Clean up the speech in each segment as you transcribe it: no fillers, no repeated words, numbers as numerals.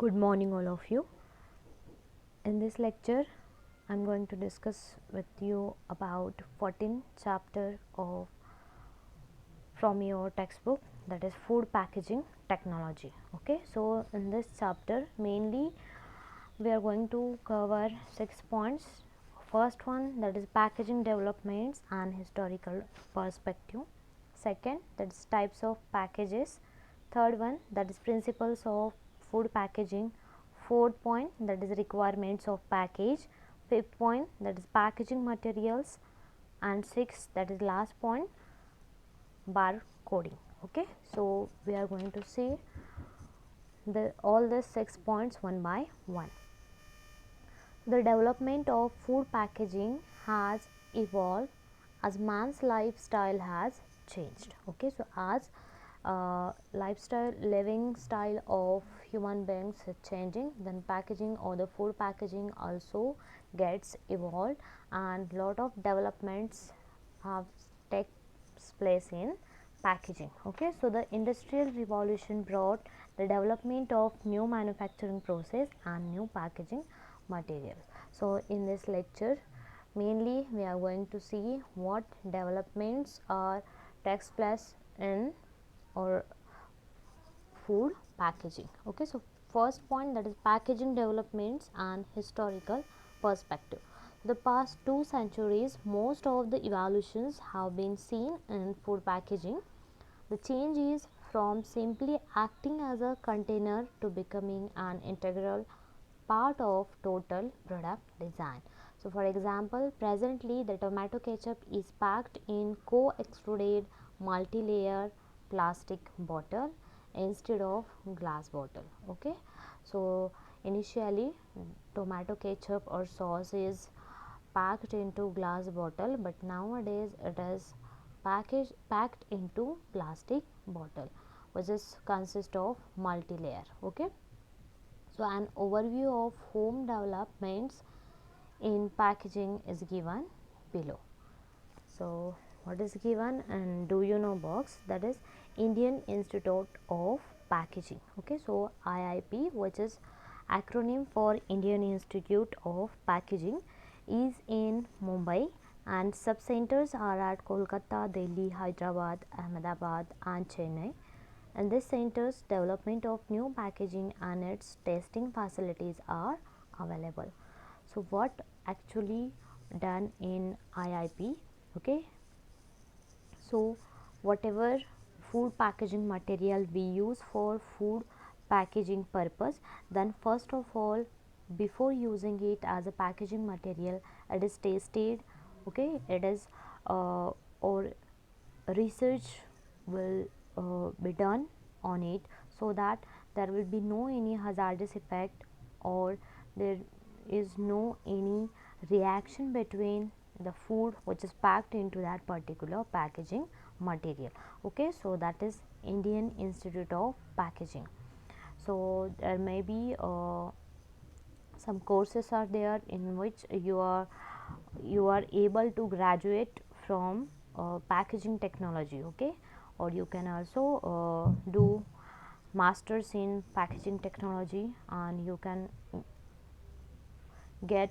Good morning all of you. In this lecture I am going to discuss with you about 14th chapter of from your textbook, that is food packaging technology. Okay, so in this chapter mainly we are going to cover 6 points. First one, that is packaging developments and historical perspective. Second, that is types of packages. Third one, that is principles of food packaging. Fourth point, that is requirements of package. Fifth point, that is packaging materials. And sixth, that is last point, bar coding. Okay, so we are going to see all the 6 points one by one. The development of food packaging has evolved as man's lifestyle has changed. Okay, so as living style of human beings is changing, then packaging or the food packaging also gets evolved, and lot of developments have takes place in packaging. Okay, so the industrial revolution brought the development of new manufacturing process and new packaging materials. So in this lecture mainly we are going to see what developments are takes place in or food packaging. Okay, so first point, that is packaging developments and historical perspective. The past 2 centuries most of the evolutions have been seen in food packaging. The change is from simply acting as a container to becoming an integral part of total product design. So for example, presently the tomato ketchup is packed in co-extruded multi-layer plastic bottle instead of glass bottle. Okay, so initially tomato ketchup or sauce is packed into glass bottle, but nowadays it is packed into plastic bottle, which is consist of multi-layer. Okay, so an overview of home developments in packaging is given below. So what is given, and do you know box, that is Indian Institute of Packaging. Okay, so IIP, which is acronym for Indian Institute of Packaging, is in Mumbai, and sub centers are at Kolkata, Delhi, Hyderabad, Ahmedabad and Chennai. And this center's development of new packaging and its testing facilities are available. So what actually done in IIP? Okay, so whatever food packaging material we use for food packaging purpose, then first of all, before using it as a packaging material, it is tested. Okay, it is or research will be done on it, so that there will be no any hazardous effect or there is no any reaction between the food which is packed into that particular packaging material. Okay, so that is Indian Institute of Packaging. So there may be some courses are there in which you are able to graduate from packaging technology. Okay, or you can also do masters in packaging technology, and you can get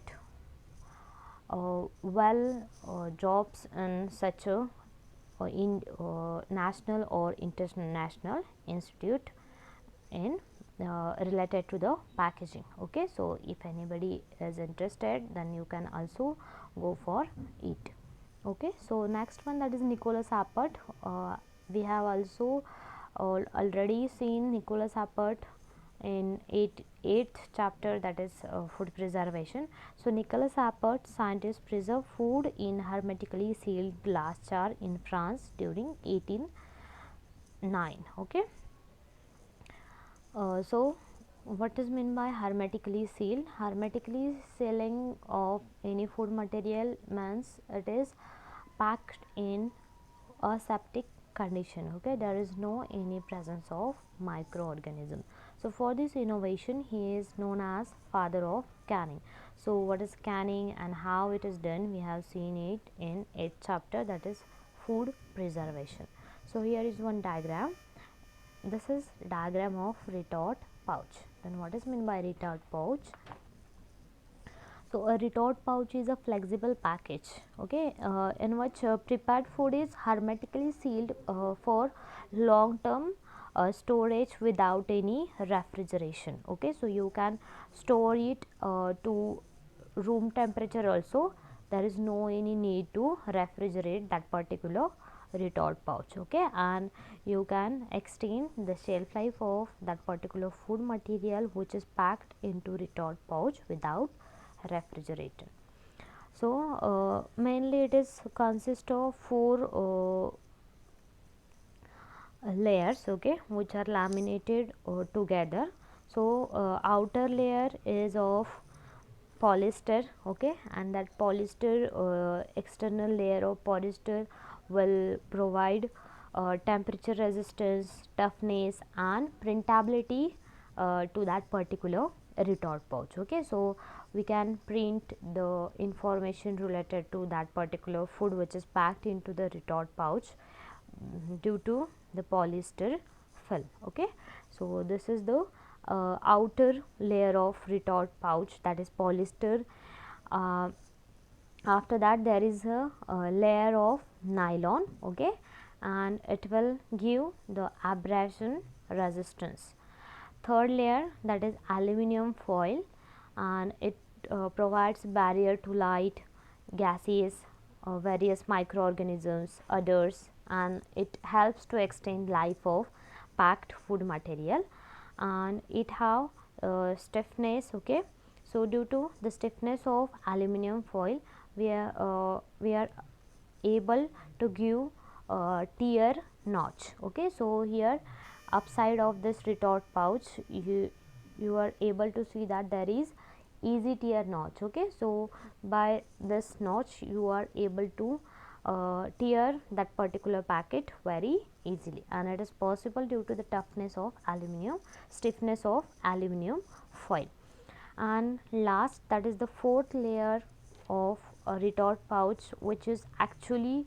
jobs in such a national or international institute in related to the packaging. Okay, so if anybody is interested, then you can also go for it. Okay, so next one, that is Nicholas Appert. We have also already seen Nicholas Appert in 8th chapter, that is food preservation. So Nicholas Appert, scientist, preserved food in hermetically sealed glass jar in France during 1809. Okay, so what is meant by hermetically sealed? Hermetically sealing of any food material means it is packed in aseptic condition. Okay, there is no any presence of microorganism. So for this innovation, he is known as father of canning. So what is canning and how it is done, we have seen it in 8th chapter, that is food preservation. So here is one diagram. This is diagram of retort pouch. Then what is meant by retort pouch? So a retort pouch is a flexible package, okay, in which prepared food is hermetically sealed for long term storage without any refrigeration. Okay, so you can store it to room temperature also. There is no any need to refrigerate that particular retort pouch. Okay, and you can extend the shelf life of that particular food material which is packed into retort pouch without refrigerator. So mainly it is consist of four layers, okay, which are laminated together. So outer layer is of polyester, okay, and that polyester external layer of polyester will provide temperature resistance, toughness and printability to that particular retort pouch. Okay, so we can print the information related to that particular food which is packed into the retort pouch due to the polyester film. Okay, so this is the outer layer of retort pouch, that is polyester. After that there is a layer of nylon, okay, and it will give the abrasion resistance. Third layer, that is aluminum foil, and it provides barrier to light, gases, various microorganisms, others, and it helps to extend life of packed food material. And it have stiffness, okay. So due to the stiffness of aluminum foil, we are able to give tear notch. Okay, so here upside of this retort pouch, you are able to see that there is easy tear notch. Okay, so by this notch you are able to tear that particular packet very easily, and it is possible due to the toughness of aluminum, stiffness of aluminum foil. And last, that is the fourth layer of a retort pouch which is actually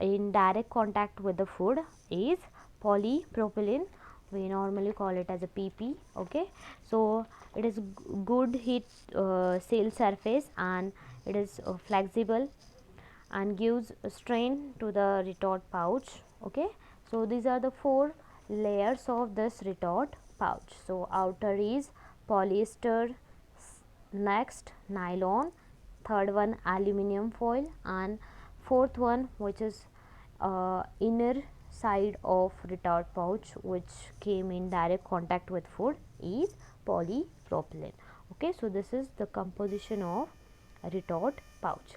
in direct contact with the food, is polypropylene. We normally call it as a PP. Okay, so it is good heat seal surface, and it is flexible and gives strain to the retort pouch. Okay, so these are the four layers of this retort pouch. So outer is polyester, next nylon, third one aluminum foil, and fourth one which is inner side of retort pouch which came in direct contact with food is polypropylene. Okay, so this is the composition of retort pouch.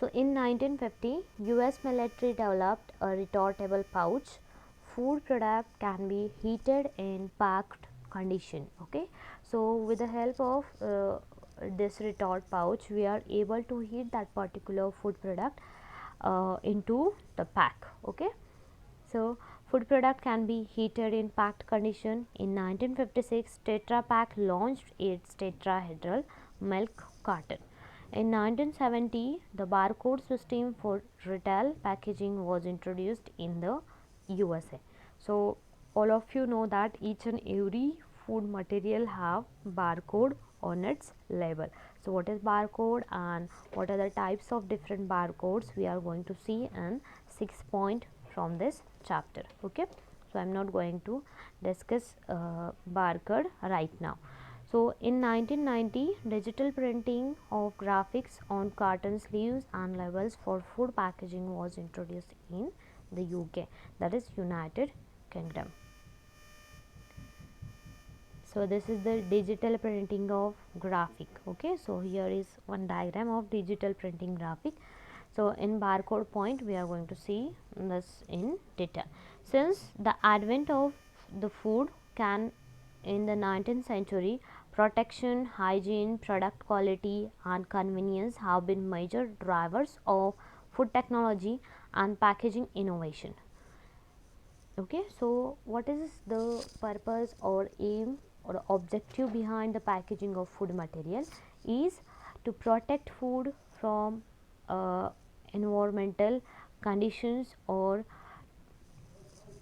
So in 1950, US military developed a retortable pouch. Food product can be heated in packed condition. Okay, so with the help of this retort pouch, we are able to heat that particular food product into the pack. Okay, so food product can be heated in packed condition. In 1956, Tetra Pak launched its tetrahedral milk carton. In 1970, the barcode system for retail packaging was introduced in the USA. So all of you know that each and every food material have barcode on its label. So what is barcode and what are the types of different barcodes, we are going to see in 6 point from this chapter. Okay, so I am not going to discuss barcode right now. So in 1990, digital printing of graphics on carton sleeves and labels for food packaging was introduced in the UK, that is United Kingdom. So this is the digital printing of graphic. Okay, so here is one diagram of digital printing graphic. So in barcode point, we are going to see this in detail. Since the advent of the food can in the 19th century, protection, hygiene, product quality and convenience have been major drivers of food technology and packaging innovation. Okay, so what is the purpose or aim or objective behind the packaging of food material is to protect food from environmental conditions or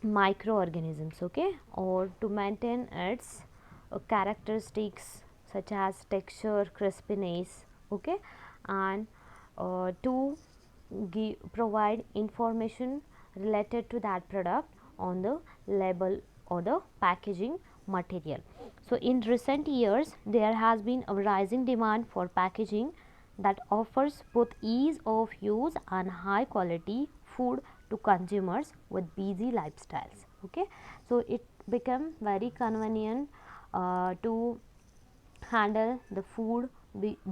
microorganisms, okay, or to maintain its characteristics such as texture, crispiness, okay, and to provide information related to that product on the label or the packaging material. So in recent years there has been a rising demand for packaging that offers both ease of use and high quality food to consumers with busy lifestyles. Okay, so it became very convenient to handle the food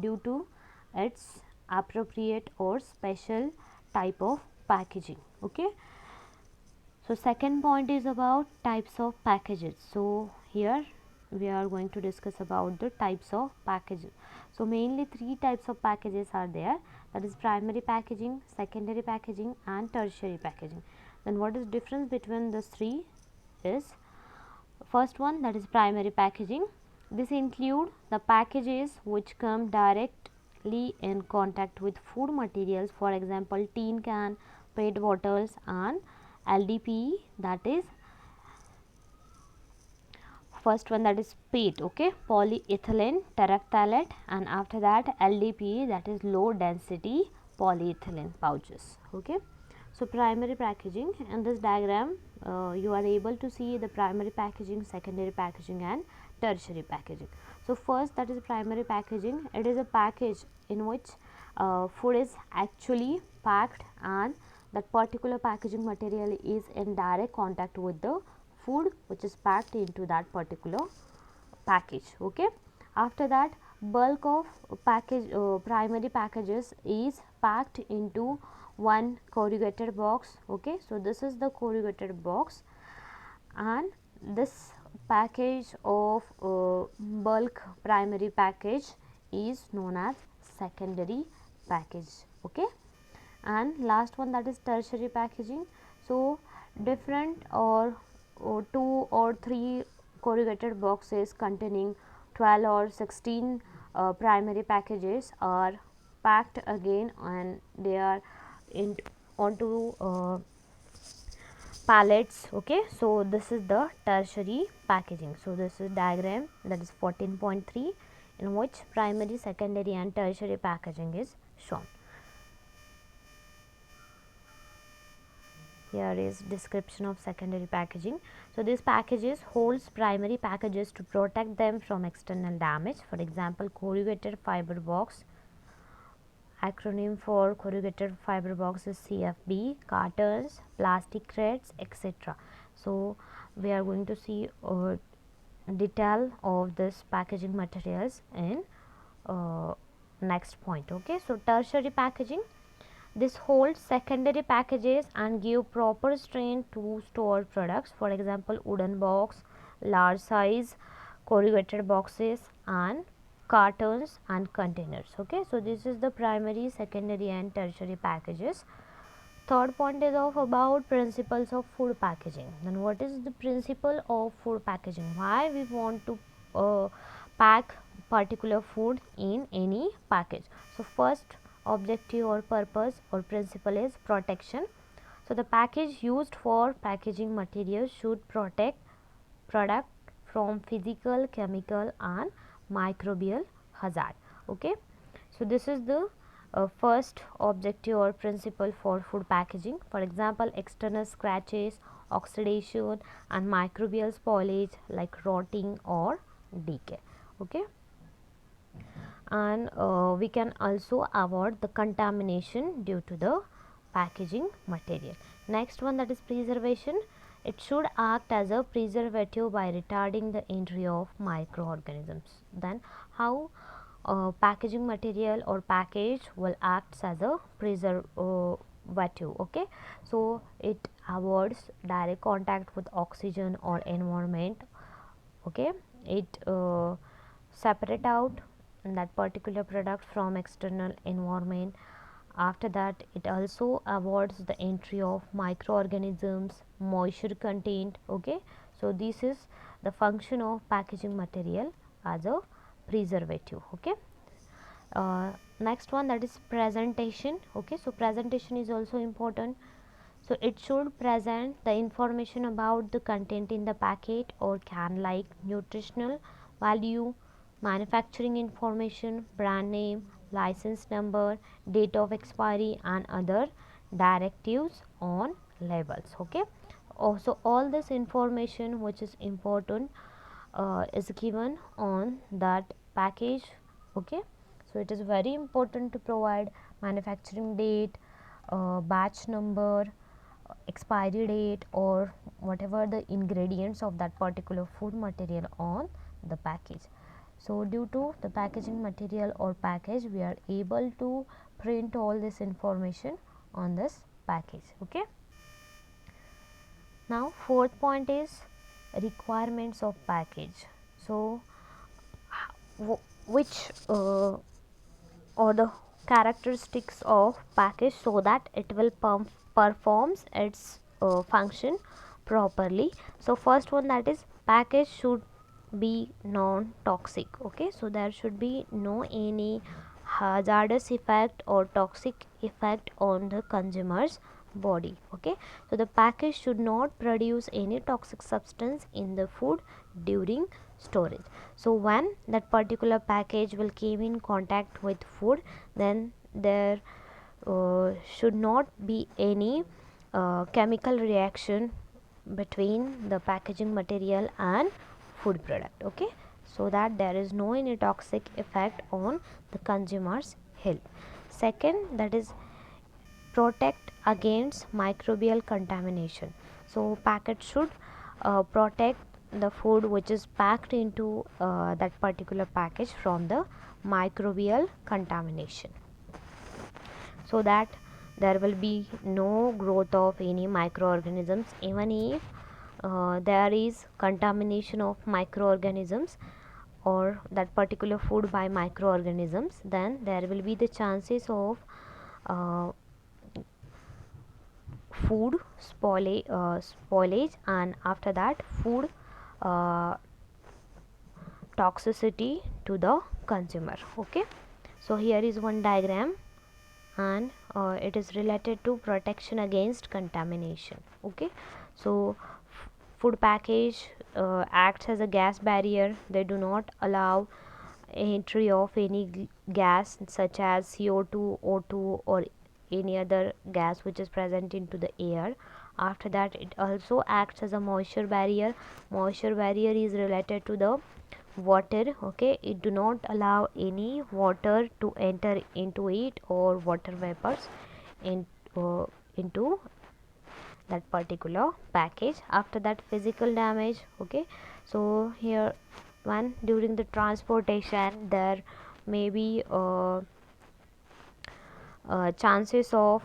due to its appropriate or special type of packaging. Okay, so second point is about types of packages. So here we are going to discuss about the types of packages. So mainly three types of packages are there, that is primary packaging, secondary packaging and tertiary packaging. Then what is difference between these three is, first one, that is primary packaging. This include the packages which come directly in contact with food materials, for example tin can, PET bottles and LDPE, that is first one, that is PET, okay, polyethylene terephthalate, and after that LDPE, that is low density polyethylene pouches. Okay, so primary packaging, in this diagram you are able to see the primary packaging, secondary packaging and tertiary packaging. So first, that is primary packaging. It is a package in which food is actually packed and that particular packaging material is in direct contact with the food which is packed into that particular package. Okay, after that bulk of package primary packages is packed into one corrugated box. Okay, so this is the corrugated box, and this package of bulk primary package is known as secondary package. Okay, and last one, that is tertiary packaging. So different or two or three corrugated boxes containing 12 or 16 primary packages are packed again and they are in onto pallets. Okay, so this is the tertiary packaging. So this is diagram, that is 14.3, in which primary, secondary and tertiary packaging is shown. Here is description of secondary packaging. So these packages holds primary packages to protect them from external damage. For example, corrugated fiber box, acronym for corrugated fiber box is CFB, cartons, plastic crates, etc. So we are going to see detail of this packaging materials in next point. Okay, so tertiary packaging, this holds secondary packages and give proper strength to store products. For example, wooden box, large size corrugated boxes and cartons and containers. Okay, so this is the primary, secondary and tertiary packages. Third point is of about principles of food packaging. Then what is the principle of food packaging? Why we want to pack particular food in any package? So first objective or purpose or principle is protection. So the package used for packaging materials should protect product from physical, chemical and microbial hazard. Okay, so this is the first objective or principle for food packaging. For example, external scratches, oxidation and microbial spoilage like rotting or decay. Okay, and we can also avoid the contamination due to the packaging material. Next one, that is preservation. It should act as a preservative by retarding the entry of microorganisms. Then how packaging material or package will act as a preservative. Okay, so it avoids direct contact with oxygen or environment. Okay, it separate out that particular product from external environment. After that, it also avoids the entry of microorganisms, moisture content. Okay, so this is the function of packaging material as a preservative. Okay, next one, that is presentation. Okay, so presentation is also important. So it should present the information about the content in the packet or can like nutritional value, manufacturing information, brand name, license number, date of expiry and other directives on labels. Okay. Also all this information which is important is given on that package. Okay. So it is very important to provide manufacturing date, batch number, expiry date or whatever the ingredients of that particular food material on the package. So due to the packaging material or package, we are able to print all this information on this package. Okay. Now fourth point is requirements of package. So which or the characteristics of package so that it will performs its function properly. So first one, that is package should be non toxic. Okay. So there should be no any hazardous effect or toxic effect on the consumer's body. Okay. So the package should not produce any toxic substance in the food during storage. So when that particular package will came in contact with food, then there should not be any chemical reaction between the packaging material and food product. Okay. So that there is no any toxic effect on the consumer's health. Second, that is protect against microbial contamination. So packet should protect the food which is packed into that particular package from the microbial contamination, so that there will be no growth of any microorganisms. Even if there is contamination of microorganisms or that particular food by microorganisms, then there will be the chances of uh, food spoilage and after that food uh, toxicity to the consumer. Okay. So here is one diagram and it is related to protection against contamination. Okay. So food package acts as a gas barrier. They do not allow entry of any gas such as CO2, O2 or any other gas which is present into the air. After that, it also acts as a moisture barrier. Moisture barrier is related to the water. Okay. It do not allow any water to enter into it or water vapors in, into that particular package. After that, physical damage. Okay. So here one, during the transportation there may be chances of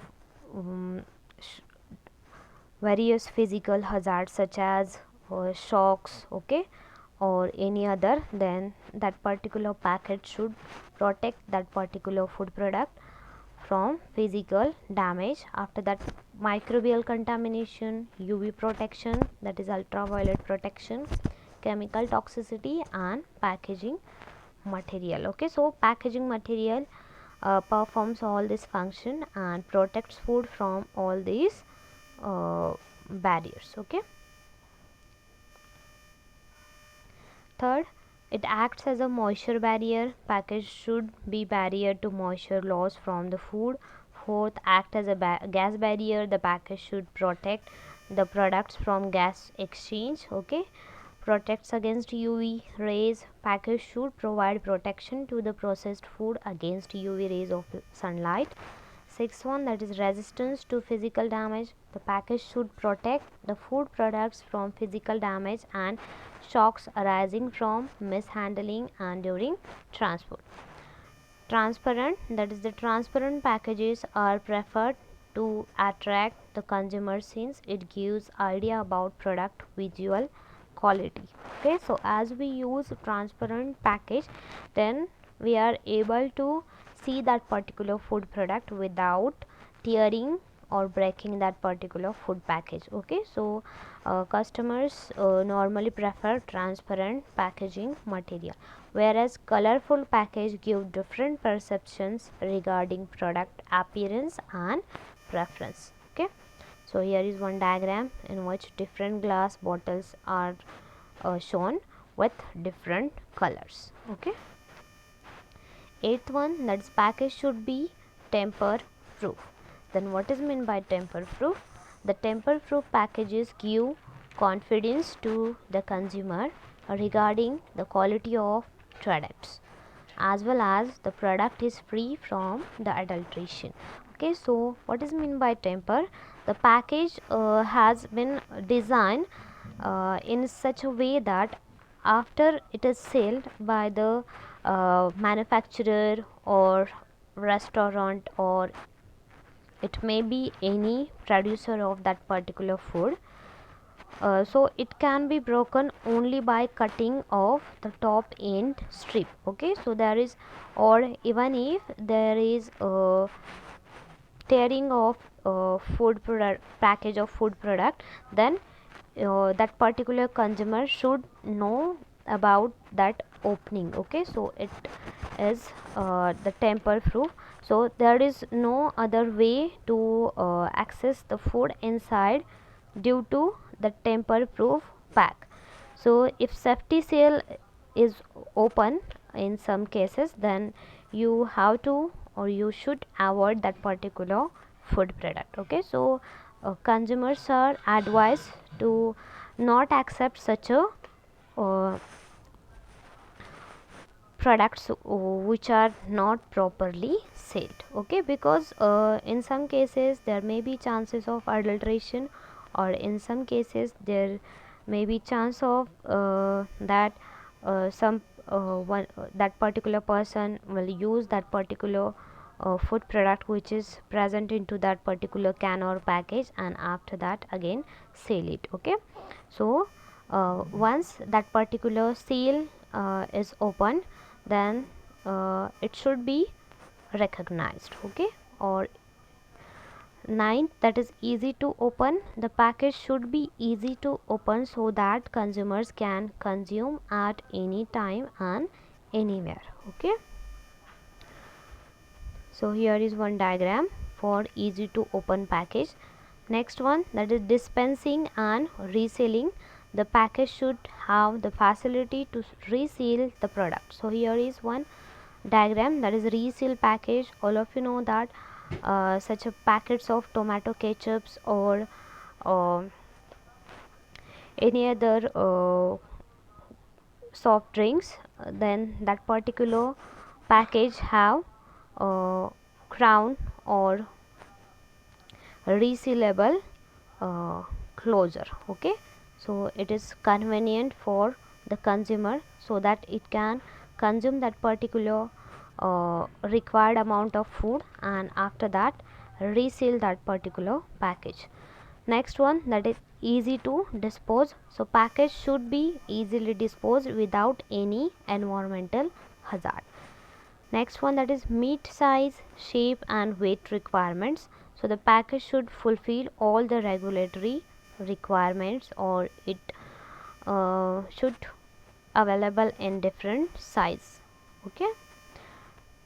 various physical hazards such as shocks. Okay. Or any other, then that particular packet should protect that particular food product from physical damage. After that, microbial contamination, UV protection, that is ultraviolet protection, chemical toxicity and packaging material. Okay. So packaging material performs all this function and protects food from all these barriers. Okay. Third, it acts as a moisture barrier. Package should be barrier to moisture loss from the food. Fourth, act as a gas barrier. The package should protect the products from gas exchange. Okay. Protects against UV rays. Package should provide protection to the processed food against UV rays of sunlight. Sixth one, that is resistance to physical damage. The package should protect the food products from physical damage and shocks arising from mishandling and during transport. Transparent, that is the transparent packages are preferred to attract the consumer since it gives idea about product visual quality. Okay. So as we use transparent package, then we are able to see that particular food product without tearing or breaking that particular food package. Okay. So customers normally prefer transparent packaging material, whereas colorful package give different perceptions regarding product appearance and preference. Okay. So here is one diagram in which different glass bottles are shown. with different colors. Okay. Eighth one, that is package should be tamper proof. Then what is meant by tamper proof? The tamper proof packages give confidence to the consumer regarding the quality of products, as well as the product is free from the adulteration. Okay, so what is meant by tamper? The package has been designed in such a way that after it is sold by the manufacturer or restaurant, or it may be any producer of that particular food, so it can be broken only by cutting off the top end strip. Okay, so there is, or even if there is a tearing of food product, package of food product, then that particular consumer should know about that opening. Okay, so it is the tamper proof. So there is no other way to access the food inside due to the tamper proof pack. So if safety seal is open in some cases, then you have to, or you should avoid that particular food product. Okay, so consumers are advised to not accept such a products which are not properly sealed. Okay, because in some cases there may be chances of adulteration, or in some cases there may be chance of that some one that particular person will use that particular food product which is present into that particular can or package, and after that again sell it. Okay, so once that particular seal is open, then it should be recognized. Okay, or ninth, that is easy to open. The package should be easy to open so that consumers can consume at any time and anywhere. Okay, so here is one diagram for easy to open package. Next one, that is dispensing and reselling. The package should have the facility to reseal the product. So here is one diagram, that is reseal package. All of you know that such a packets of tomato ketchups or any other soft drinks, then that particular package have crown or resealable closure. Okay, so it is convenient for the consumer so that it can consume that particular required amount of food, and after that reseal that particular package. Next one, that is easy to dispose. So package should be easily disposed without any environmental hazard. Next one, that is meet size, shape and weight requirements. So the package should fulfill all the regulatory requirements, or it should available in different size. Okay.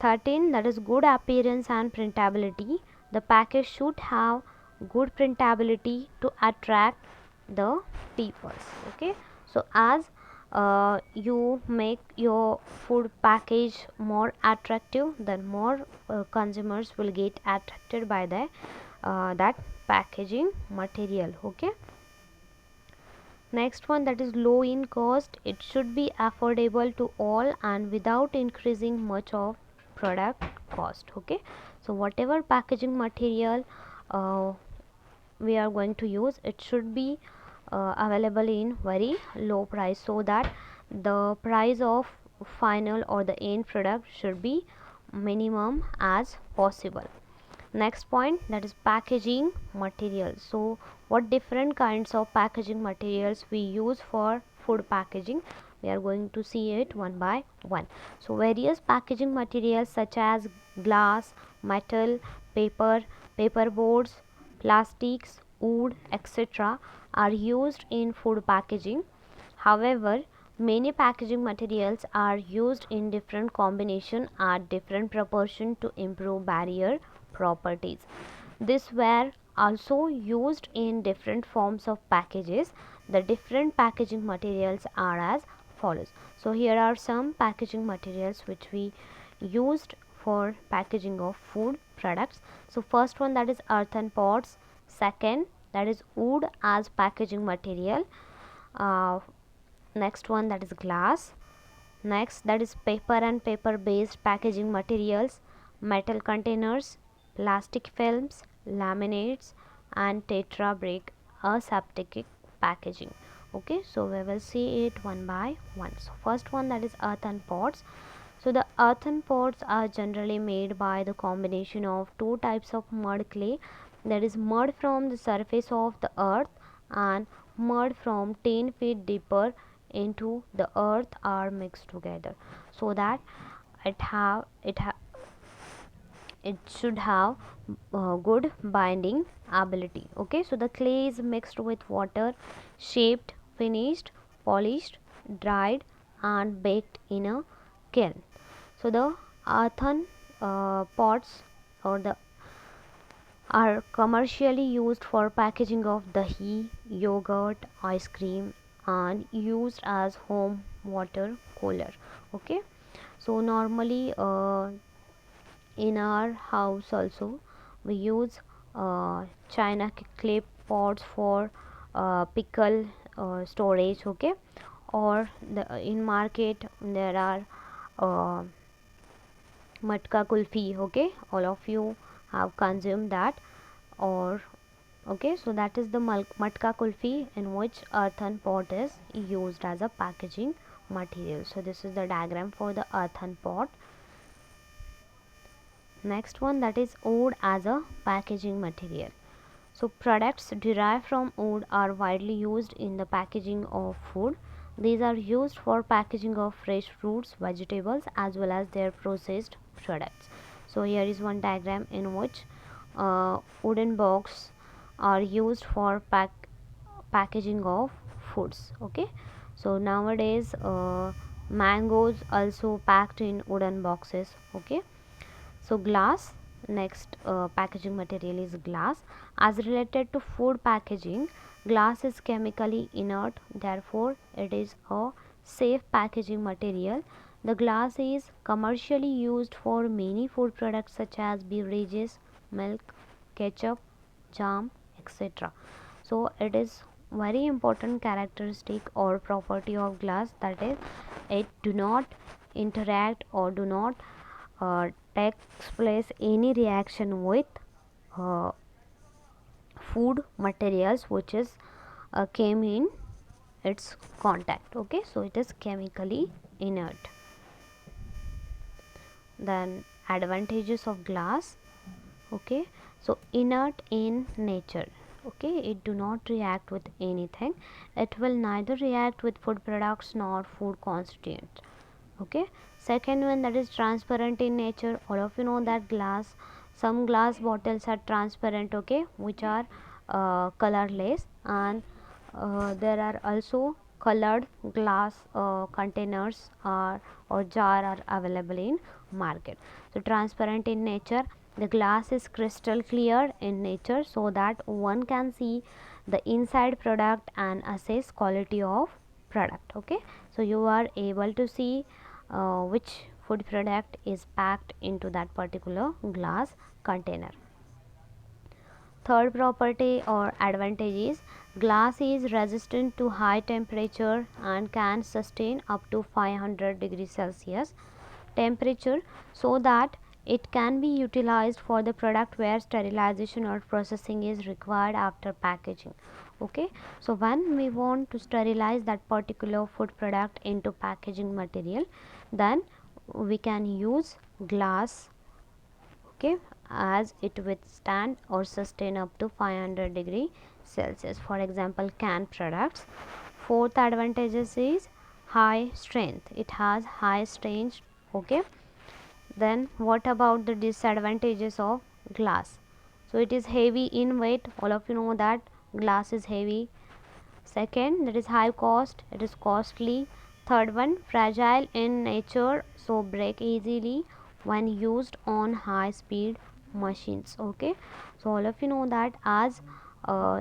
13, that is good appearance and printability. The package should have good printability to attract the people. Okay, so as you make your food package more attractive, then more consumers will get attracted by the that packaging material. Okay, next one, that is low in cost. It should be affordable to all and without increasing much of product cost. Okay, so whatever packaging material we are going to use, it should be available in very low price, so that the price of final or the end product should be minimum as possible. Next point, that is packaging materials. So what different kinds of packaging materials we use for food packaging, we are going to see it one by one. So various packaging materials such as glass, metal, paper, paper boards, plastics, wood, etc. are used in food packaging. However, many packaging materials are used in different combination at different proportion to improve barrier properties. These were also used in different forms of packages. The different packaging materials are as follows. So here are some packaging materials which we used for packaging of food products. So first one, that is earthen pots. Second, that is wood as packaging material. Next one, that is glass. Next, that is paper and paper based packaging materials, metal containers, plastic films, laminates, and tetra brick aseptic packaging. Okay, so we will see it one by one. So first one, that is earthen pots. So the earthen pots are generally made by the combination of two types of mud clay, that is mud from the surface of the earth and mud from 10 feet deeper into the earth are mixed together, so that it should have good binding ability. Okay, so the clay is mixed with water, shaped, finished, polished, dried, and baked in a kiln. So the earthen pots or the are commercially used for packaging of dahi, yogurt, ice cream, and used as home water cooler. Okay, so normally in our house also we use china clay pots for pickle storage. Okay, or in market there are uh, matka kulfi. Okay, all of you have consumed that. Or okay, so that is the matka kulfi, in which earthen pot is used as a packaging material. So this is the diagram for the earthen pot. Next one, that is wood as a packaging material. So products derived from wood are widely used in the packaging of food. These are used for packaging of fresh fruits, vegetables, as well as their processed products. So here is one diagram in which wooden box are used for packaging of foods. Okay, so nowadays mangoes also packed in wooden boxes. Okay, so glass, next packaging material is glass. As related to food packaging, glass is chemically inert, therefore it is a safe packaging material. The glass is commercially used for many food products such as beverages, milk, ketchup, jam, etc. So it is very important characteristic or property of glass, that is it do not interact or do not uh, takes place any reaction with uh, food materials which is came in its contact. Okay, so it is chemically inert. Then advantages of glass. Okay, so inert in nature. Okay, it do not react with anything. It will neither react with food products nor food constituents. Okay, second one, that is transparent in nature. All of you know that some glass bottles are transparent. Okay, which are colorless, and there are also colored glass containers or jar are available in market. So transparent in nature, the glass is crystal clear in nature, so that one can see the inside product and assess quality of product. Okay, so you are able to see which food product is packed into that particular glass container. Third property or advantage is glass is resistant to high temperature and can sustain up to 500 degrees Celsius temperature, so that it can be utilized for the product where sterilization or processing is required after packaging. Okay, so when we want to sterilize that particular food product into packaging material, then we can use glass. Okay, as it withstand or sustain up to 500 degree Celsius. For example, canned products. Fourth advantages is high strength. It has high strength. Okay, then what about the disadvantages of glass? So it is heavy in weight. All of you know that glass is heavy. Second, that is high cost. It is costly. Third one, fragile in nature, so break easily when used on high speed machines. Okay, so all of you know that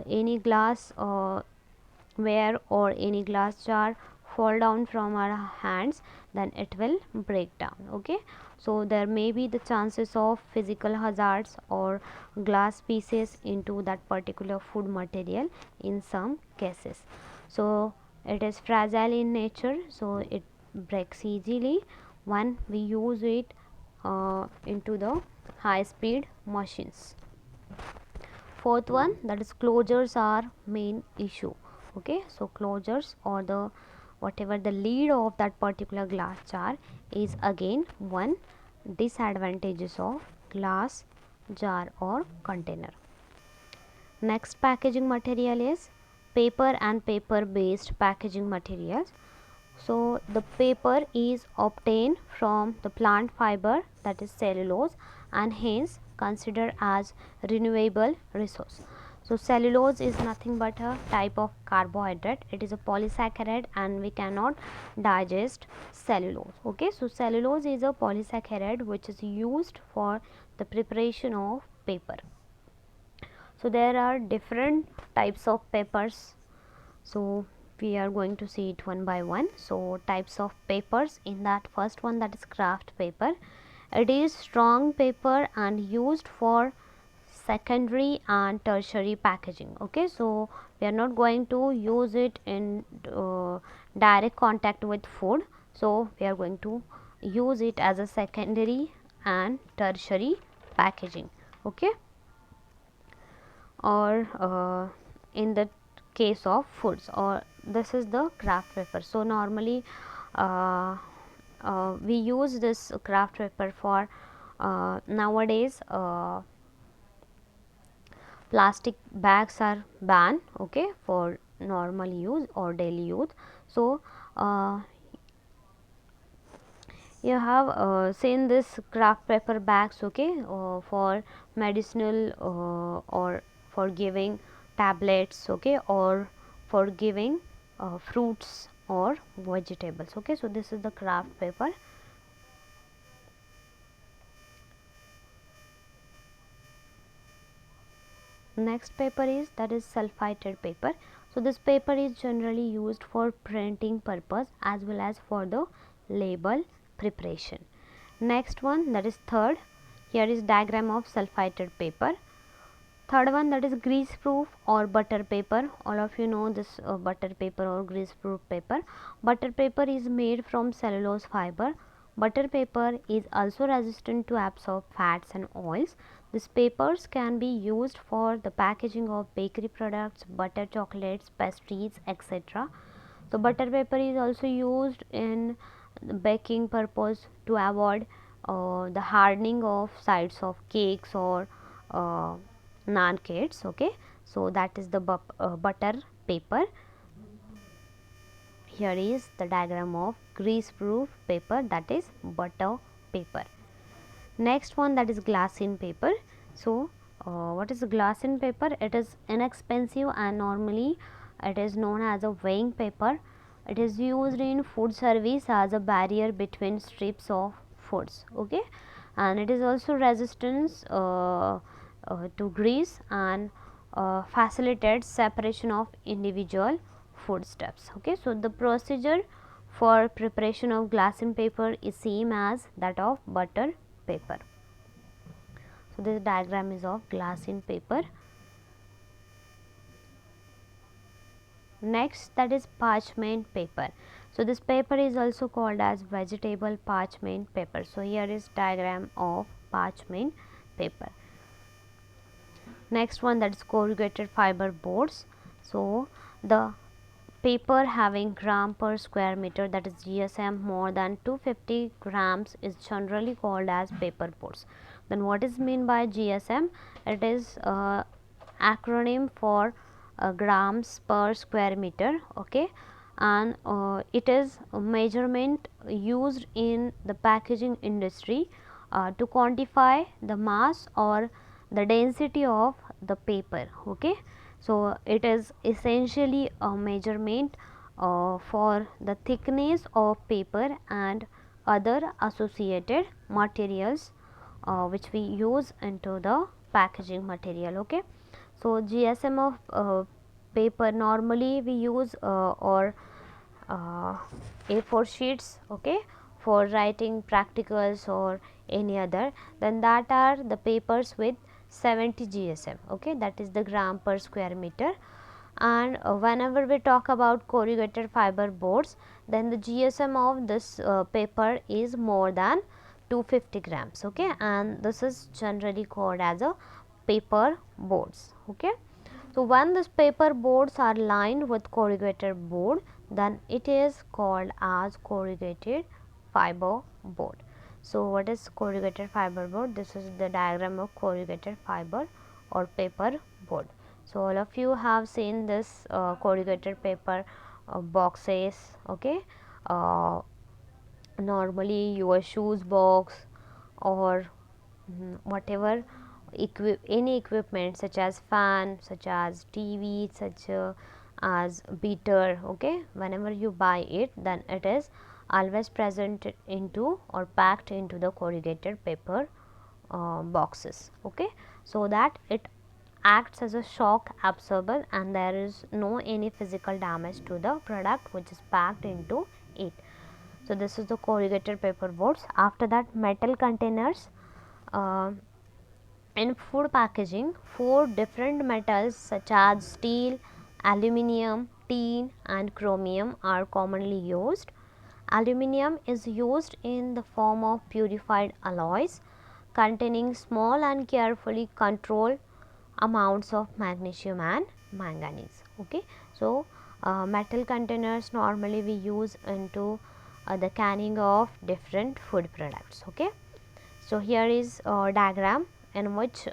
any glass ware or any glass jar fall down from our hands, then it will break down. Okay, so there may be the chances of physical hazards or glass pieces into that particular food material in some cases. So it is fragile in nature, so it breaks easily when we use it into the high speed machines. Fourth one, that is closures are main issue. Okay, so closures or the whatever the lid of that particular glass jar is again one disadvantages of glass jar or container. Next packaging material is paper and paper based packaging materials. So the paper is obtained from the plant fiber, that is cellulose, and hence considered as renewable resource. So cellulose is nothing but a type of carbohydrate. It is a polysaccharide and we cannot digest cellulose. Okay, so cellulose is a polysaccharide which is used for the preparation of paper. So there are different types of papers. So we are going to see it one by one. So types of papers, in that first one, that is kraft paper. It is strong paper and used for secondary and tertiary packaging. Okay, so we are not going to use it in direct contact with food. So we are going to use it as a secondary and tertiary packaging. Okay, or in the case of foods, or this is the kraft paper. So normally we use this kraft paper for nowadays plastic bags are banned, okay, for normal use or daily use. So you have seen this kraft paper bags, okay, for medicinal or for giving tablets, okay, or for giving fruits or vegetables. Okay, so this is the kraft paper. Next paper is, that is sulfited paper. So this paper is generally used for printing purpose as well as for the label preparation. Next one, that is third. Here is diagram of sulfited paper. Third one, that is grease proof or butter paper. All of you know this butter paper or grease proof paper. Butter paper is made from cellulose fiber. Butter paper is also resistant to absorb fats and oils. These papers can be used for the packaging of bakery products, butter chocolates, pastries, etc. So butter paper is also used in baking purpose to avoid the hardening of sides of cakes or naan kits. Okay, so that is the butter paper. Here is the diagram of grease proof paper, that is butter paper. Next one, that is glassine paper. So what is glassine paper? It is inexpensive and normally it is known as a weighing paper. It is used in food service as a barrier between strips of foods. Okay, and it is also resistant to grease and facilitates separation of individual foodstuffs. Okay, so the procedure for preparation of glassine paper is same as that of butter paper. So this diagram is of glassine paper. Next, that is parchment paper. So this paper is also called as vegetable parchment paper. So here is diagram of parchment paper. Next one, that is corrugated fiber boards. So the paper having gram per square meter, that is GSM, more than 250 grams is generally called as paper boards. Then what is mean by GSM? It is acronym for grams per square meter. Okay, and it is a measurement used in the packaging industry to quantify the mass or the density of the paper. Okay, so it is essentially a measurement for the thickness of paper and other associated materials which we use into the packaging material. Okay, so GSM of paper normally we use or A4 sheets, okay, for writing practicals or any other, then that are the papers with 70 GSM, okay, that is the gram per square meter. And whenever we talk about corrugated fiber boards, then the GSM of this paper is more than 250 grams, okay, and this is generally called as a paper boards, okay. So, when these paper boards are lined with corrugated board, then it is called as corrugated fiber board. So, what is corrugated fiber board? This is the diagram of corrugated fiber or paper board. So, all of you have seen this corrugated paper boxes, okay. Normally your shoes box or whatever any equipment such as fan, such as TV, such as beater, okay, whenever you buy it, then it is always present into or packed into the corrugated paper boxes, okay, so that it acts as a shock absorber and there is no any physical damage to the product which is packed into it. So, this is the corrugated paper boards. After that, metal containers. In food packaging, 4 different metals such as steel, aluminum, tin and chromium are commonly used. Aluminum is used in the form of purified alloys containing small and carefully controlled amounts of magnesium and manganese. Okay. So, metal containers normally we use into the canning of different food products. Okay. So, here is a diagram in which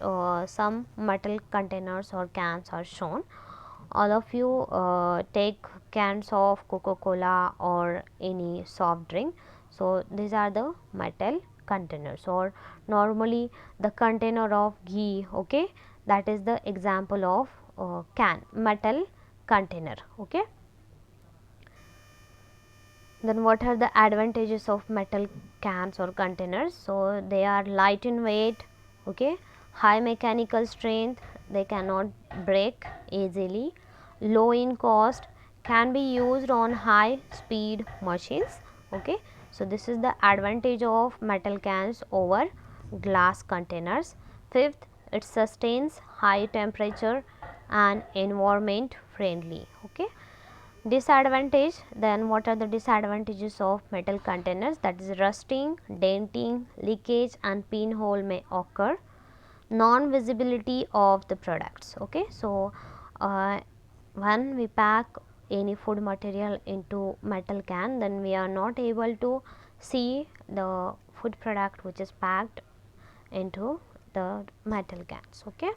some metal containers or cans are shown. All of you take cans of Coca-Cola or any soft drink. So, these are the metal containers, or normally the container of ghee, okay, that is the example of can metal container. Okay. Then what are the advantages of metal cans or containers? So, they are light in weight, okay, high mechanical strength, they cannot break easily, low in cost, can be used on high speed machines. Okay. So, this is the advantage of metal cans over glass containers. Fifth, it sustains high temperature and environment friendly. Okay. Disadvantage, then what are the disadvantages of metal containers? That is rusting, denting, leakage and pinhole may occur. Non visibility of the products. Okay. So, when we pack any food material into metal can, then we are not able to see the food product which is packed into the metal cans. Okay.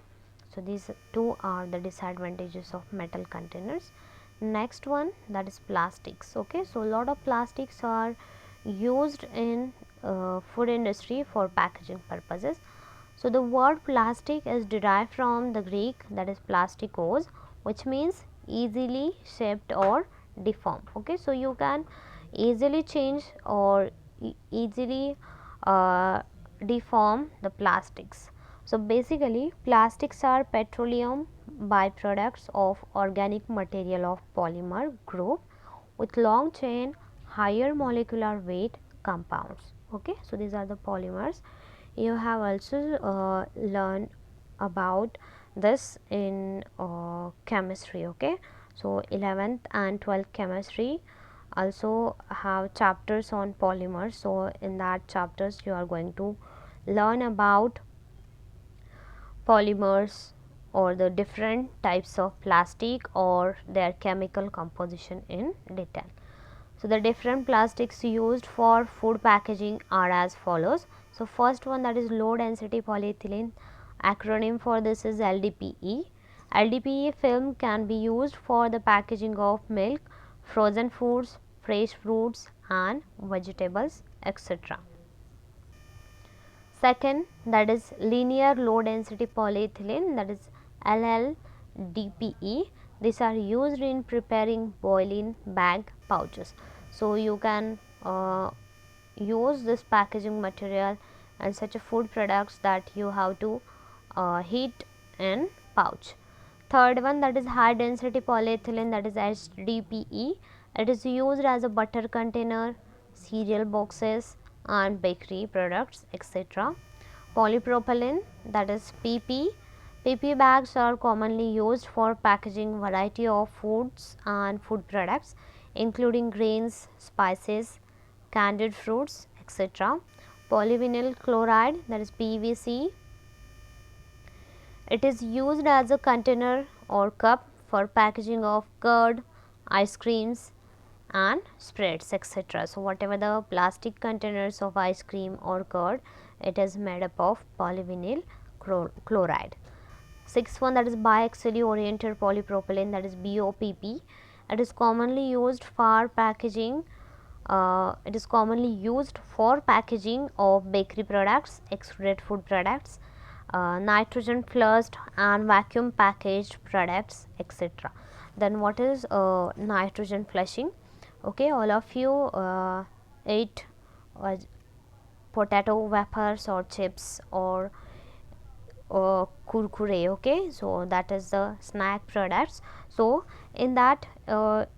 So, these two are the disadvantages of metal containers. Next one, that is plastics. Okay. So, a lot of plastics are used in food industry for packaging purposes. So, the word plastic is derived from the Greek, that is plastikos, which means easily shaped or deformed. Okay. So, you can easily change or easily deform the plastics. So, basically plastics are petroleum byproducts of organic material of polymer group with long chain higher molecular weight compounds. Okay. So, these are the polymers. You have also learned about this in chemistry. Okay. So, 11th and 12th chemistry also have chapters on polymers. So, in that chapters you are going to learn about polymers or the different types of plastic or their chemical composition in detail. So, the different plastics used for food packaging are as follows. So, first one, that is low density polyethylene, acronym for this is LDPE. LDPE film can be used for the packaging of milk, frozen foods, fresh fruits and vegetables, etc. Second, that is linear low density polyethylene, that is LLDPE. These are used in preparing boiling bag pouches. So, you can use this packaging material and such a food products that you have to heat in pouch. Third one, that is high density polyethylene, that is HDPE. It is used as a butter container, cereal boxes and bakery products, etc. Polypropylene, that is PP. PP bags are commonly used for packaging variety of foods and food products including grains, spices, candied fruits, etc. Polyvinyl chloride, that is PVC. It is used as a container or cup for packaging of curd, ice creams and spreads, etc. So, whatever the plastic containers of ice cream or curd, it is made up of polyvinyl chloride. Sixth one, that is biaxially oriented polypropylene, that is BOPP. It is commonly used for packaging. It is commonly used for packaging of bakery products, extruded food products, nitrogen flushed and vacuum packaged products, etc. Then what is nitrogen flushing? Okay, all of you ate potato wafers or chips or kurkure. Okay, so that is the snack products. So in that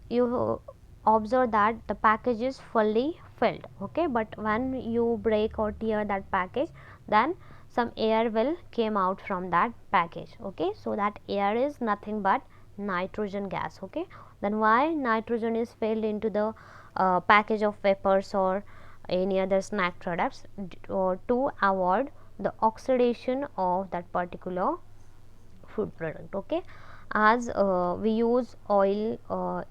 you observe that the package is fully filled. Okay, but when you break or tear that package, then some air will came out from that package. Okay, so that air is nothing but nitrogen gas. Okay, then why nitrogen is filled into the package of wafers or any other snack products? To avoid the oxidation of that particular food product. Okay, as we use oil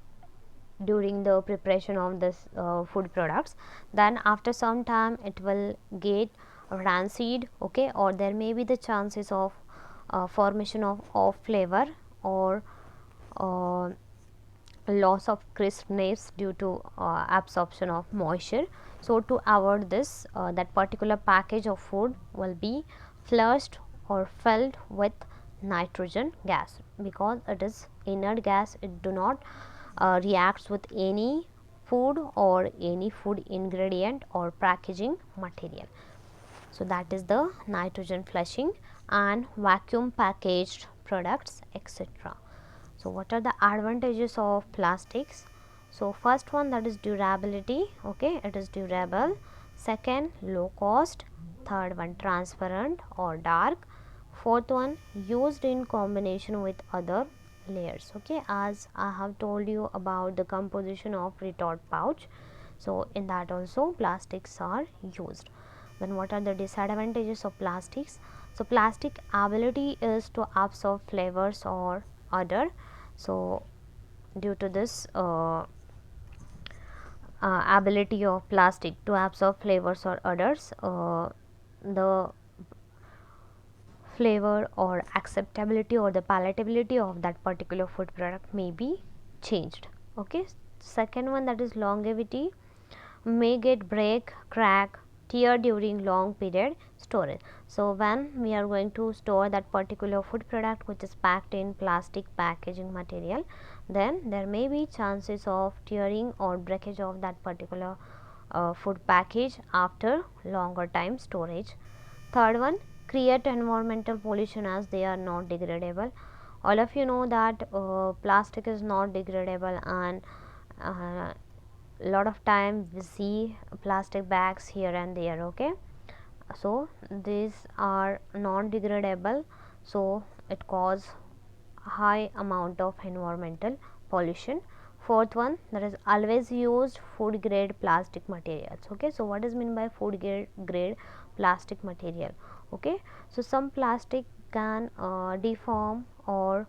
during the preparation of this food products, then after some time it will get rancid. Okay, or there may be the chances of formation of off flavor or uh, loss of crispness due to absorption of moisture. So, to avoid this, that particular package of food will be flushed or filled with nitrogen gas, because it is inert gas, it do not reacts with any food or any food ingredient or packaging material. So, that is the nitrogen flushing and vacuum packaged products, etc. So, what are the advantages of plastics? So, first one, that is durability. Okay, it is durable. Second, low cost. Third one, transparent or dark. Fourth one, used in combination with other layers. Okay, as I have told you about the composition of retort pouch. So, in that also plastics are used. Then what are the disadvantages of plastics? So, plastic ability is to absorb flavors or odor. So, due to this ability of plastic to absorb flavors or odors, the flavor or acceptability or the palatability of that particular food product may be changed. Okay. Second one, that is longevity, may get break, crack, tear during long period storage. So, when we are going to store that particular food product which is packed in plastic packaging material, then there may be chances of tearing or breakage of that particular food package after longer time storage. Third one, create environmental pollution as they are not degradable. All of you know that plastic is not degradable, and lot of time we see plastic bags here and there. Okay, so these are non degradable, so it cause high amount of environmental pollution. Fourth one, that is always used food grade plastic materials. Okay, so what is meant by food grade plastic material? Okay, so some plastic can deform or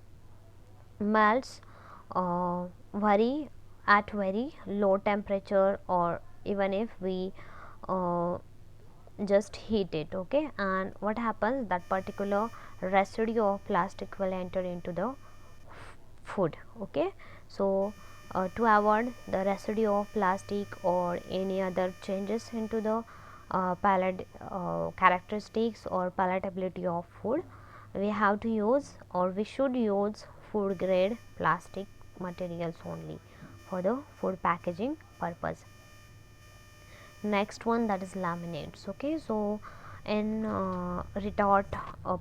melts very at very low temperature, or even if we uh, just heat it. Okay, and what happens, that particular residue of plastic will enter into the food. Okay, so to avoid the residue of plastic or any other changes into the palate characteristics or palatability of food, we have to use or we should use food grade plastic materials only for the food packaging purpose. Next one, that is laminates. Okay, so in retort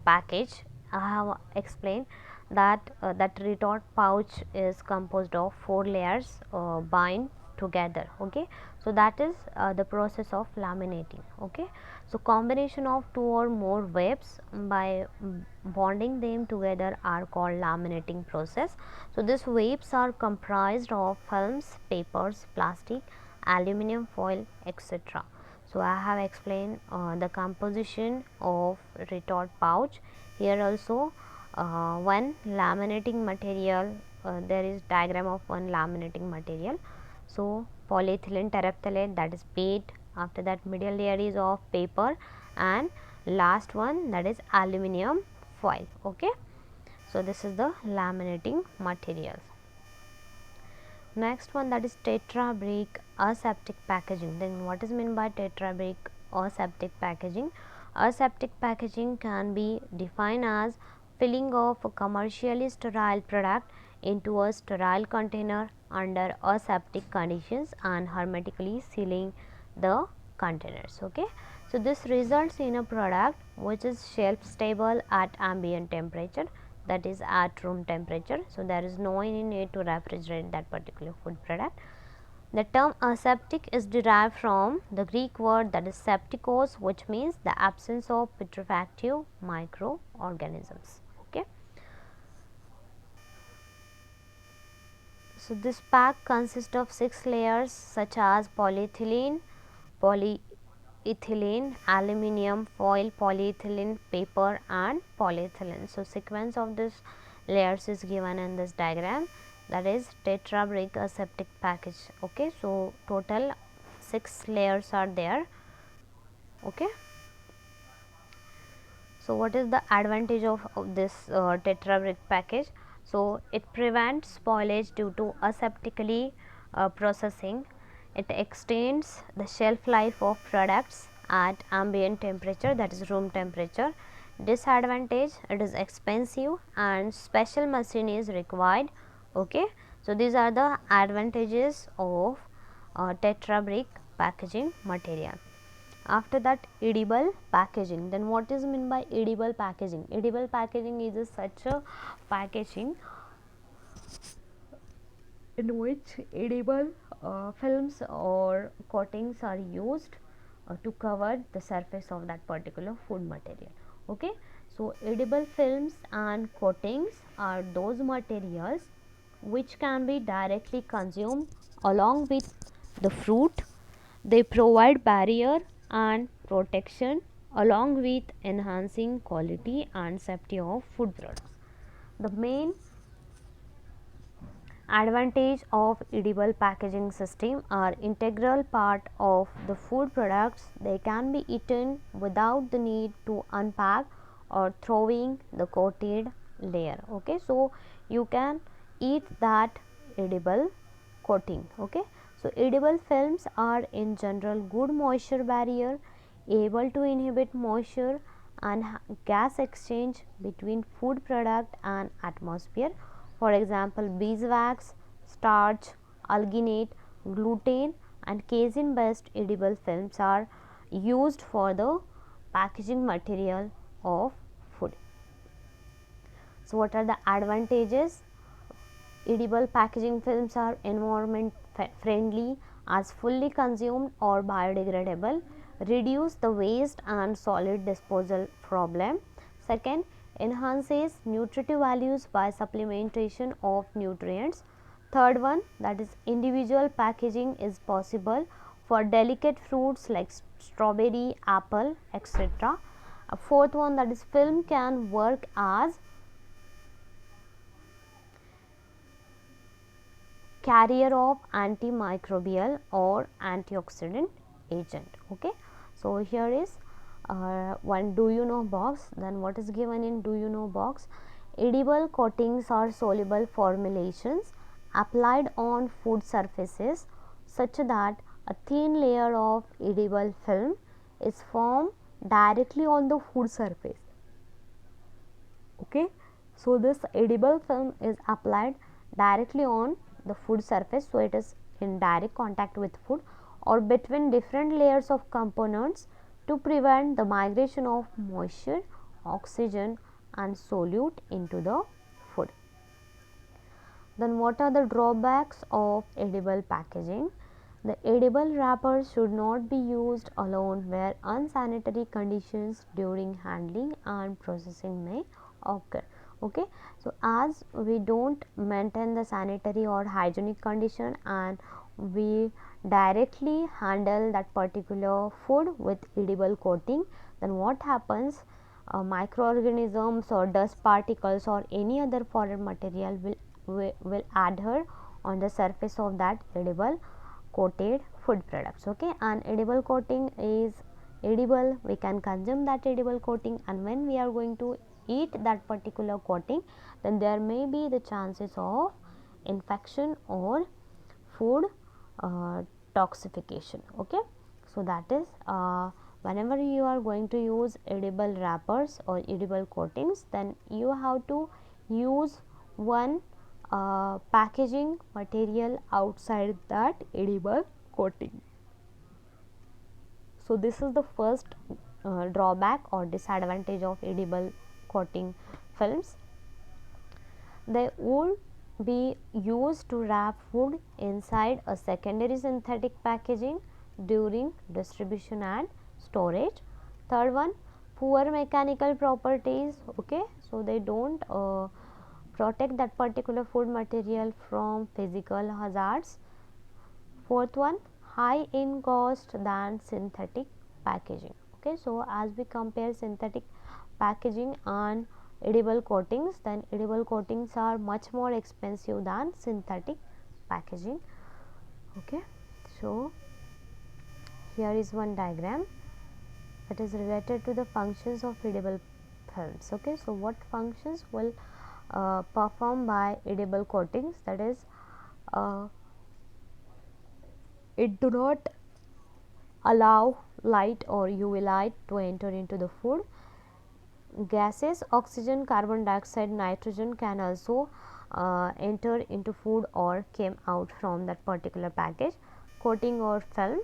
package I have explained that retort pouch is composed of 4 layers bind together. Okay, so that is the process of laminating. Okay, so combination of 2 or more webs by bonding them together are called laminating process. So these webs are comprised of films, papers, plastic, aluminum foil, etc. So I have explained the composition of retort pouch. Here also one laminating material, there is diagram of one laminating material. So polyethylene terephthalate, that is PET. After that middle layer is of paper, and last one, that is aluminum foil. Okay, so this is the laminating material. Next one, that is tetra brick aseptic packaging. Then what is meant by tetra brick aseptic packaging? Aseptic packaging can be defined as filling of a commercially sterile product into a sterile container under aseptic conditions and hermetically sealing the containers. Okay, so this results in a product which is shelf stable at ambient temperature, that is at room temperature. So there is no any need to refrigerate that particular food product. The term aseptic is derived from the Greek word, that is septikos, which means the absence of putrefactive microorganisms. Okay. So this pack consists of 6 layers such as polyethylene, polyethylene, aluminum foil, polyethylene paper and polyethylene. So sequence of this layers is given in this diagram, that is tetra brick aseptic package. Okay, so total 6 layers are there. Okay. So what is the advantage of this tetra brick package? So it prevents spoilage due to aseptically processing. It extends the shelf life of products at ambient temperature, that is room temperature. Disadvantage, it is expensive and special machine is required. Okay. So these are the advantages of tetra brick packaging material. After that, edible packaging. Then what is meant by edible packaging? Edible packaging is such a packaging in which edible films or coatings are used to cover the surface of that particular food material. Okay, so edible films and coatings are those materials which can be directly consumed along with the fruit. They provide barrier and protection along with enhancing quality and safety of food products. The main advantage of edible packaging system are integral part of the food products. They can be eaten without the need to unpack or throwing the coated layer. Okay, so you can eat that edible coating. Okay, so edible films are in general good moisture barrier, able to inhibit moisture and gas exchange between food product and atmosphere. For example, beeswax, starch, alginate, gluten and casein based edible films are used for the packaging material of food. So what are the advantages? Edible packaging films are environment friendly as fully consumed or biodegradable, reduce the waste and solid disposal problem. Second, enhances nutritive values by supplementation of nutrients. Third one, that is individual packaging is possible for delicate fruits like strawberry, apple, etc. Fourth one, that is film can work as carrier of antimicrobial or antioxidant agent. Okay, so here is one do you know box. Then what is given in do you know box? Edible coatings are soluble formulations applied on food surfaces such that a thin layer of edible film is formed directly on the food surface. Okay, so this edible film is applied directly on the food surface, so it is in direct contact with food or between different layers of components to prevent the migration of moisture, oxygen and solute into the food. Then what are the drawbacks of edible packaging? The edible wrappers should not be used alone where unsanitary conditions during handling and processing may occur. Okay, so as we don't maintain the sanitary or hygienic condition and we directly handle that particular food with edible coating, then what happens? Microorganisms or dust particles or any other foreign material will adhere on the surface of that edible coated food products. Okay, and edible coating is edible, we can consume that edible coating, and when we are going to eat that particular coating, then there may be the chances of infection or food uh, toxification. Okay, so that is whenever you are going to use edible wrappers or edible coatings, then you have to use one packaging material outside that edible coating. So this is the first drawback or disadvantage of edible coating films. They would be used to wrap food inside a secondary synthetic packaging during distribution and storage. Third one, poor mechanical properties. Okay, so they don't protect that particular food material from physical hazards. Fourth one, high in cost than synthetic packaging. Okay, so as we compare synthetic packaging and edible coatings, then edible coatings are much more expensive than synthetic packaging. Okay, so here is one diagram that is related to the functions of edible films. Okay, so what functions will performed by edible coatings? That is, it do not allow light or UV light to enter into the food. Gases, oxygen, carbon dioxide, nitrogen can also enter into food or came out from that particular package. Coating or film,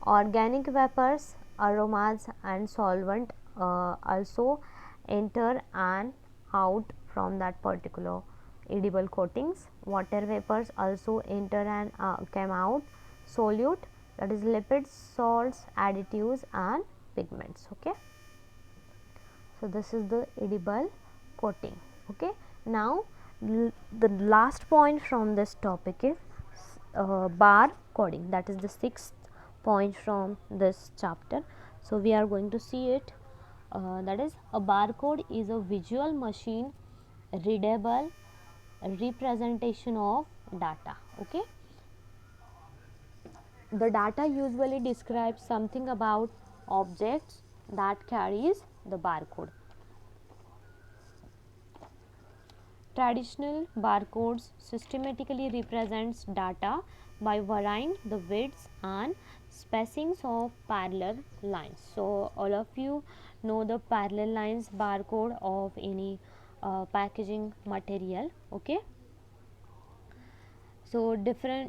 organic vapors, aromas and solvent also enter and out from that particular edible coatings. Water vapors also enter and come out. Solute, that is lipids, salts, additives and pigments. Okay, so this is the edible coating. Okay, now the last point from this topic is bar coding, that is the sixth point from this chapter. So we are going to see it, that is, a barcode is a visual machine readable representation of data. Okay, the data usually describes something about objects that carries the barcode. Traditional barcodes systematically represents data by varying the widths and spacings of parallel lines. So all of you know the parallel lines barcode of any packaging material. Okay, so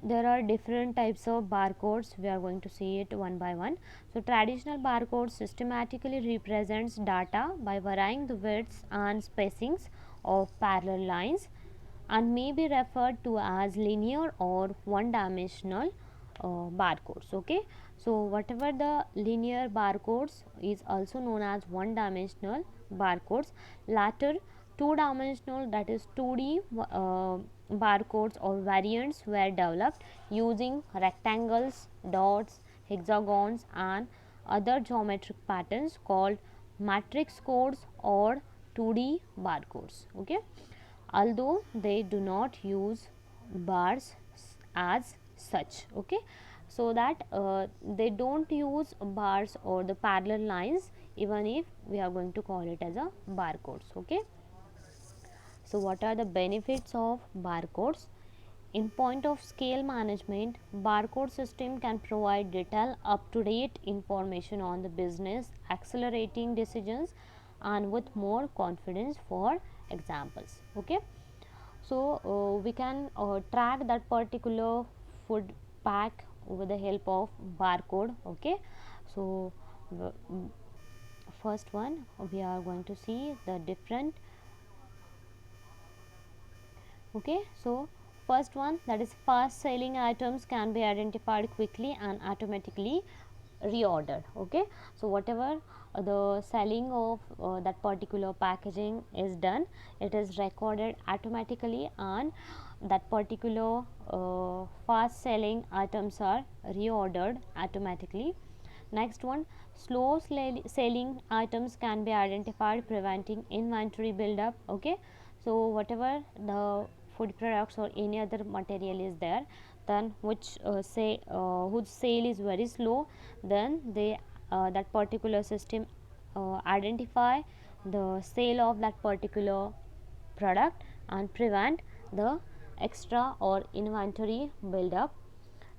there are different types of barcodes. We are going to see it one by one. So traditional barcode systematically represents data by varying the widths and spacings of parallel lines and may be referred to as linear or one dimensional barcodes. Okay, so whatever the linear barcodes is also known as one dimensional barcodes. Latter two dimensional, that is 2D barcodes or variants were developed using rectangles, dots, hexagons and other geometric patterns called matrix codes or 2D barcodes. Okay, although they do not use bars as such. Okay, so that they don't use bars or the parallel lines, even if we are going to call it as a barcodes. Okay, so what are the benefits of barcodes? In point of scale management, barcode system can provide detailed up-to-date information on the business, accelerating decisions and with more confidence. For examples. Okay, so we can track that particular food pack with the help of barcode. Okay, so first one we are going to see the different. Okay, so first one, that is fast selling items can be identified quickly and automatically reordered. Okay, so whatever the selling of that particular packaging is done, it is recorded automatically, and that particular fast selling items are reordered automatically. Next one, slow selling items can be identified, preventing inventory buildup. Okay, so whatever the food products or any other material is there, then which whose sale is very slow, then they that particular system identify the sale of that particular product and prevent the extra or inventory buildup.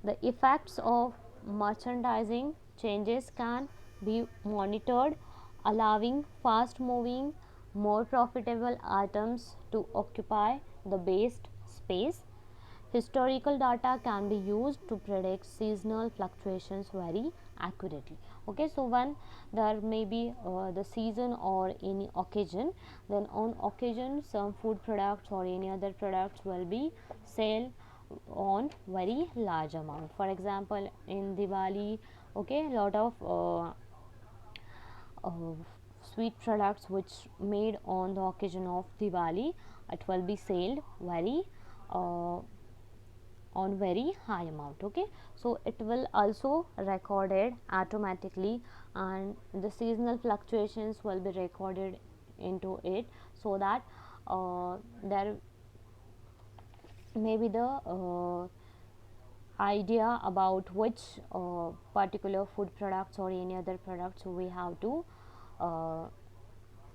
The effects of merchandising changes can be monitored, allowing fast moving, more profitable items to occupy the base space. Historical data can be used to predict seasonal fluctuations very accurately. Okay, so when there may be the season or any occasion, then on occasion some food products or any other products will be sold on very large amount. For example, in Diwali, okay, lot of sweet products which made on the occasion of Diwali, it will be sold very on very high amount. Okay, so it will also recorded automatically, and the seasonal fluctuations will be recorded into it, so that there may be the idea about which particular food products or any other products we have to uh,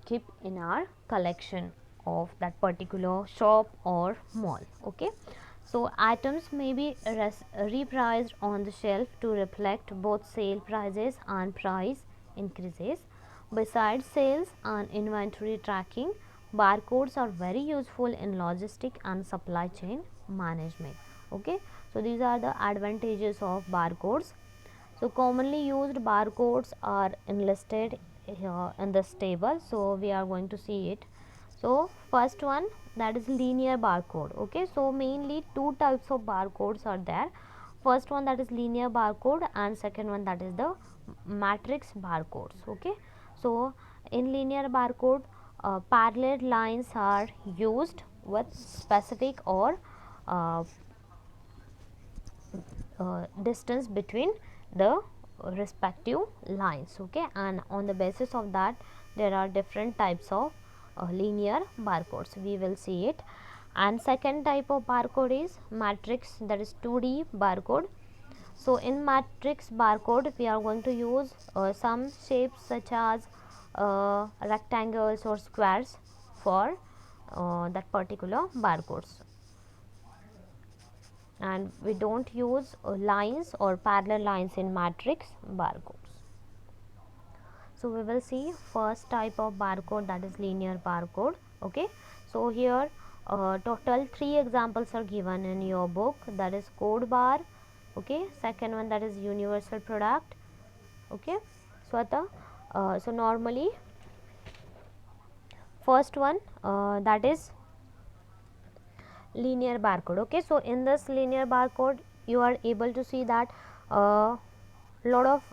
keep in our collection of that particular shop or mall. Okay, so items may be repriced on the shelf to reflect both sale prices and price increases. Besides sales and inventory tracking, barcodes are very useful in logistic and supply chain management. Okay, so these are the advantages of barcodes. So commonly used barcodes are enlisted here in this table, so we are going to see it. So first one, that is linear barcode. Okay, so mainly two types of barcodes are there. First one, that is linear barcode, and second one, that is the matrix barcodes. Okay, so in linear barcode, parallel lines are used with specific or distance between the respective lines. Okay, and on the basis of that there are different types of linear barcodes, we will see it. And second type of barcode is matrix, that is 2D barcode. So in matrix barcode we are going to use some shapes such as rectangles or squares for that particular barcodes, and we don't use lines or parallel lines in matrix barcodes. So we will see first type of barcode, that is linear barcode. Okay, so here total 3 examples are given in your book, that is code bar. Okay, second one, that is universal product. Okay, so normally first one, that is linear barcode. Okay, so in this linear barcode you are able to see that lot of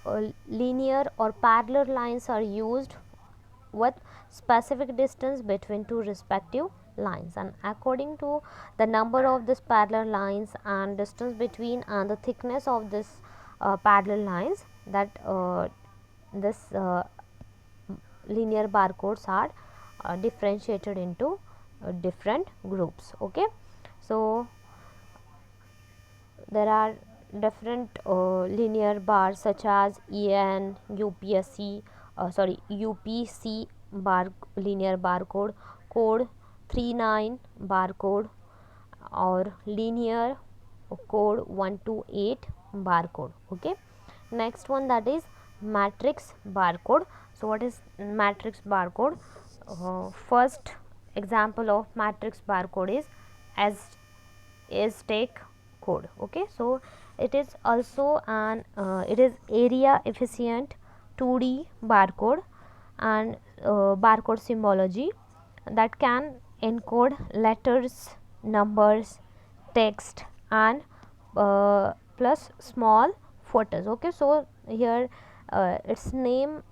linear or parallel lines are used with specific distance between two respective lines, and according to the number of this parallel lines and distance between and the thickness of this parallel lines, that this linear barcodes are differentiated into different groups. Okay, so there are different linear bars such as EN, UPSC, UPC bar linear barcode, code 39 barcode, or linear code 128 barcode. Okay, next one, that is matrix barcode. So what is matrix barcode? First example of matrix barcode is Aztec code. Okay, so it is also an it is area efficient 2D barcode and barcode symbology that can encode letters, numbers, text and plus small photos. Okay, so here its name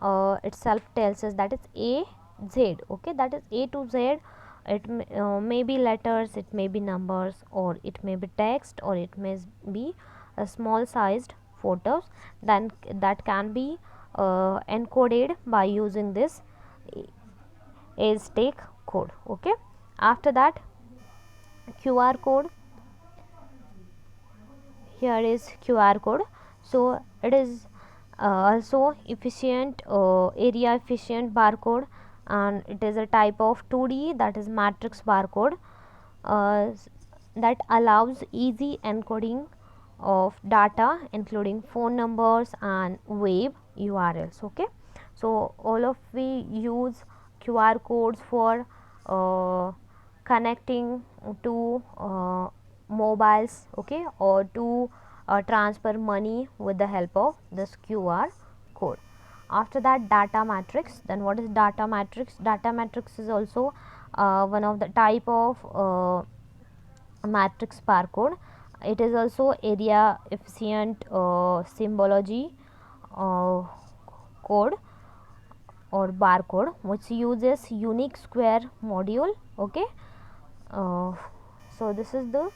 itself tells us that it's A Z. Okay, that is A to Z. It may be letters, it may be numbers, or it may be text, or it may be a small sized photos, then that can be encoded by using this ASTEC code. Okay, after that QR code, here is QR code. So it is also efficient area efficient barcode, and it is a type of 2D, that is matrix barcode, uh, that allows easy encoding of data including phone numbers and web URLs. Okay, so all of we use QR codes for connecting to mobiles, okay, or to transfer money with the help of this QR code. After that, data matrix. Then what is data matrix? Data matrix is also one of the type of matrix barcode. It is also area efficient symbology uh, code or barcode, which uses unique square module. Okay, uh, so this is the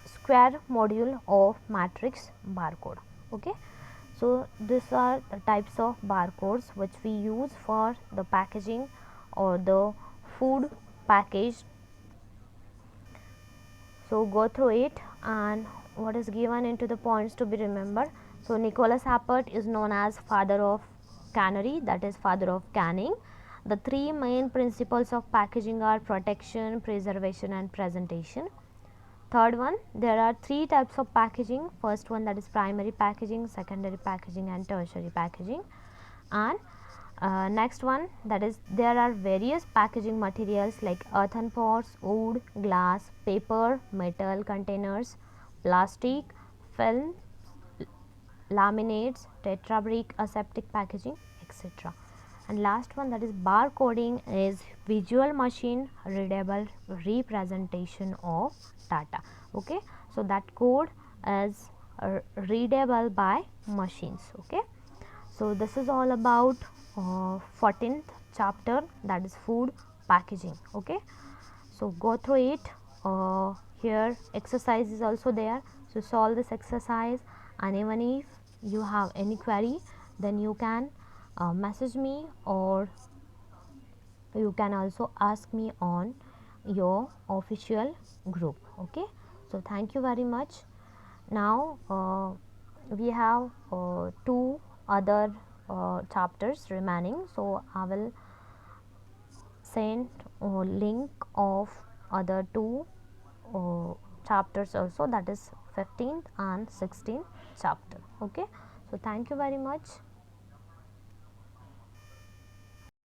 square module of matrix barcode. Okay, so these are the types of barcodes which we use for the packaging or the food package. So go through it and what is given into the points to be remembered. So Nicholas Appert is known as father of cannery, that is father of canning. The three main principles of packaging are protection, preservation and presentation. Third one, there are three types of packaging. First one, that is primary packaging, secondary packaging and tertiary packaging. And next one, that is there are various packaging materials like earthen pots, wood, glass, paper, metal containers, plastic, film, laminates, tetrabrick, aseptic packaging, etc. And last one, that is barcoding, is visual machine readable representation of data. Okay, so that code is readable by machines. Okay, so this is all about 14th chapter, that is food packaging. Okay, so go through it. Here exercise is also there, so solve this exercise, and even if you have any query, then you can message me, or you can also ask me on your official group. Okay, so thank you very much. Now we have two other chapters remaining, so I will send link of other two chapters also, that is 15th and 16th chapter. Okay, so thank you very much.